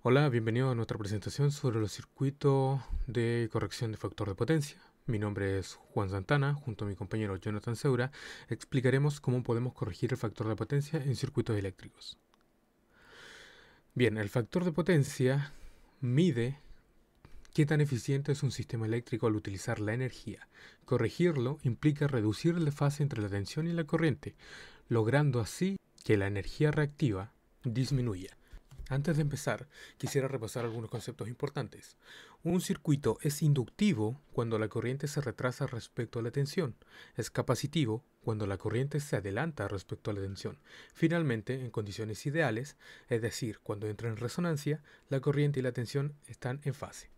Hola, bienvenido a nuestra presentación sobre los circuitos de corrección de factor de potencia. Mi nombre es Juan Santana, junto a mi compañero Jonathan Seura, explicaremos cómo podemos corregir el factor de potencia en circuitos eléctricos. Bien, el factor de potencia mide qué tan eficiente es un sistema eléctrico al utilizar la energía. Corregirlo implica reducir el desfase entre la tensión y la corriente, logrando así que la energía reactiva disminuya. Antes de empezar, quisiera repasar algunos conceptos importantes. Un circuito es inductivo cuando la corriente se retrasa respecto a la tensión. Es capacitivo cuando la corriente se adelanta respecto a la tensión. Finalmente, en condiciones ideales, es decir, cuando entra en resonancia, la corriente y la tensión están en fase.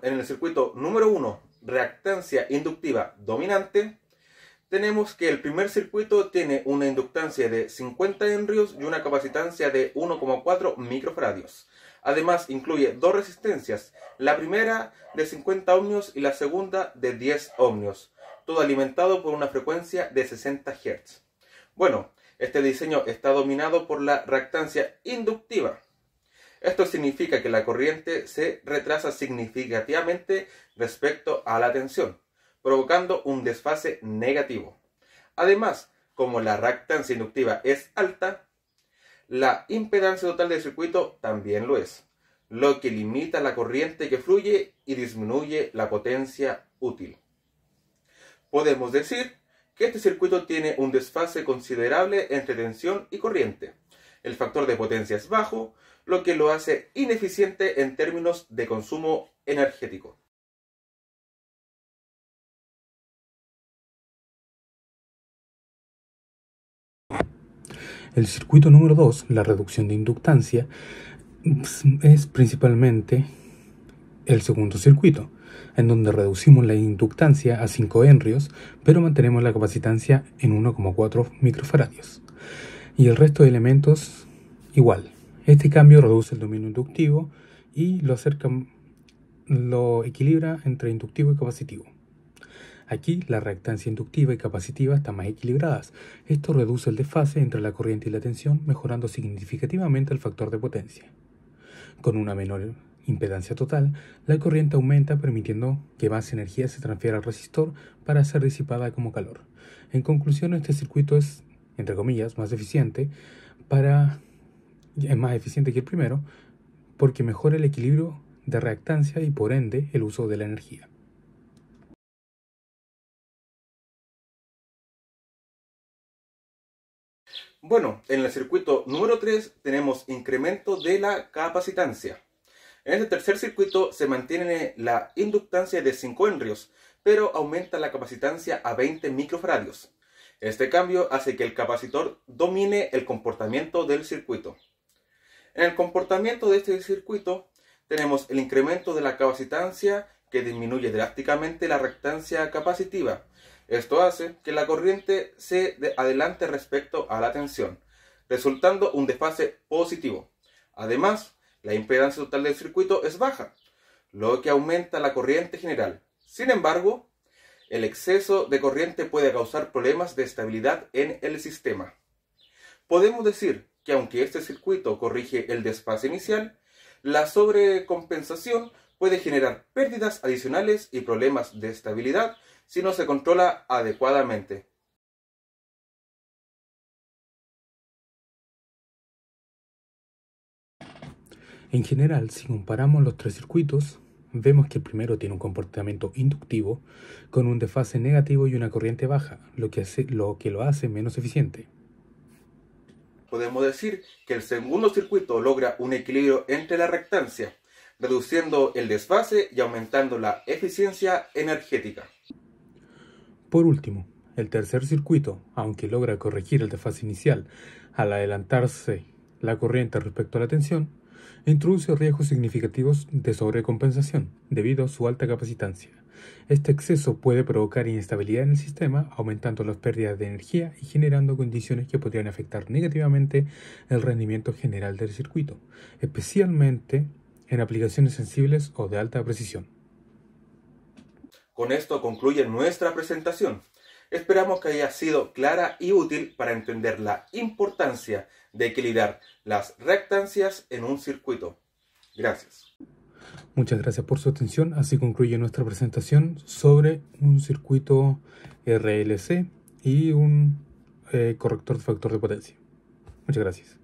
En el circuito número 1, reactancia inductiva dominante, tenemos que el primer circuito tiene una inductancia de 50 henrios y una capacitancia de 1,4 microfaradios. Además, incluye dos resistencias, la primera de 50 ohmios y la segunda de 10 ohmios, todo alimentado por una frecuencia de 60 Hz. Bueno, este diseño está dominado por la reactancia inductiva. Esto significa que la corriente se retrasa significativamente respecto a la tensión, provocando un desfase negativo. Además, como la reactancia inductiva es alta, la impedancia total del circuito también lo es, lo que limita la corriente que fluye y disminuye la potencia útil. Podemos decir que este circuito tiene un desfase considerable entre tensión y corriente. El factor de potencia es bajo, lo que lo hace ineficiente en términos de consumo energético. El circuito número 2, la reducción de inductancia, es principalmente el segundo circuito, en donde reducimos la inductancia a 5 henrios, pero mantenemos la capacitancia en 1,4 microfaradios. Y el resto de elementos igual. Este cambio reduce el dominio inductivo y lo equilibra entre inductivo y capacitivo. Aquí la reactancia inductiva y capacitiva están más equilibradas. Esto reduce el desfase entre la corriente y la tensión, mejorando significativamente el factor de potencia. Con una menor impedancia total, la corriente aumenta permitiendo que más energía se transfiera al resistor para ser disipada como calor. En conclusión, este circuito es, entre comillas, más eficiente es más eficiente que el primero porque mejora el equilibrio de reactancia y por ende el uso de la energía. Bueno, en el circuito número 3 tenemos incremento de la capacitancia. En este tercer circuito se mantiene la inductancia de 5 henrios, pero aumenta la capacitancia a 20 microfaradios. Este cambio hace que el capacitor domine el comportamiento del circuito. En el comportamiento de este circuito tenemos el incremento de la capacitancia que disminuye drásticamente la reactancia capacitiva. Esto hace que la corriente se adelante respecto a la tensión, resultando un desfase positivo. Además, la impedancia total del circuito es baja, lo que aumenta la corriente general. Sin embargo, el exceso de corriente puede causar problemas de estabilidad en el sistema. Podemos decir que aunque este circuito corrige el desfase inicial, la sobrecompensación puede generar pérdidas adicionales y problemas de estabilidad si no se controla adecuadamente. En general, si comparamos los tres circuitos, vemos que el primero tiene un comportamiento inductivo con un desfase negativo y una corriente baja, lo que lo hace menos eficiente. Podemos decir que el segundo circuito logra un equilibrio entre la reactancia, reduciendo el desfase y aumentando la eficiencia energética. Por último, el tercer circuito, aunque logra corregir el desfase inicial al adelantarse la corriente respecto a la tensión, introduce riesgos significativos de sobrecompensación debido a su alta capacitancia. Este exceso puede provocar inestabilidad en el sistema, aumentando las pérdidas de energía y generando condiciones que podrían afectar negativamente el rendimiento general del circuito, especialmente en aplicaciones sensibles o de alta precisión. Con esto concluye nuestra presentación. Esperamos que haya sido clara y útil para entender la importancia de equilibrar las reactancias en un circuito. Gracias. Muchas gracias por su atención. Así concluye nuestra presentación sobre un circuito RLC y un corrector de factor de potencia. Muchas gracias.